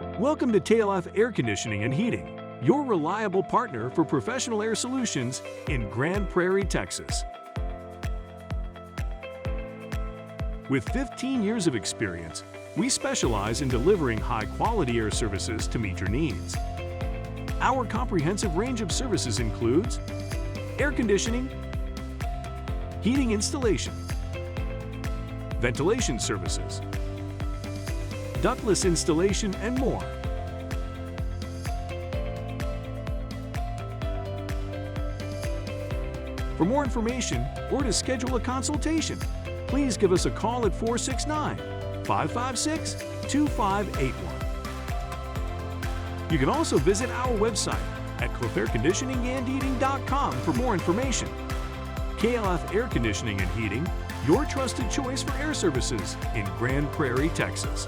Welcome to KLF Air Conditioning and Heating, your reliable partner for professional air solutions in Grand Prairie, Texas. With 15 years of experience, we specialize in delivering high-quality air services to meet your needs. Our comprehensive range of services includes air conditioning, heating installation, ventilation services, ductless installation, and more. For more information or to schedule a consultation, please give us a call at 469-556-2581. You can also visit our website at clifairconditioningandheating.com for more information. KLF Air Conditioning and Heating, your trusted choice for air services in Grand Prairie, Texas.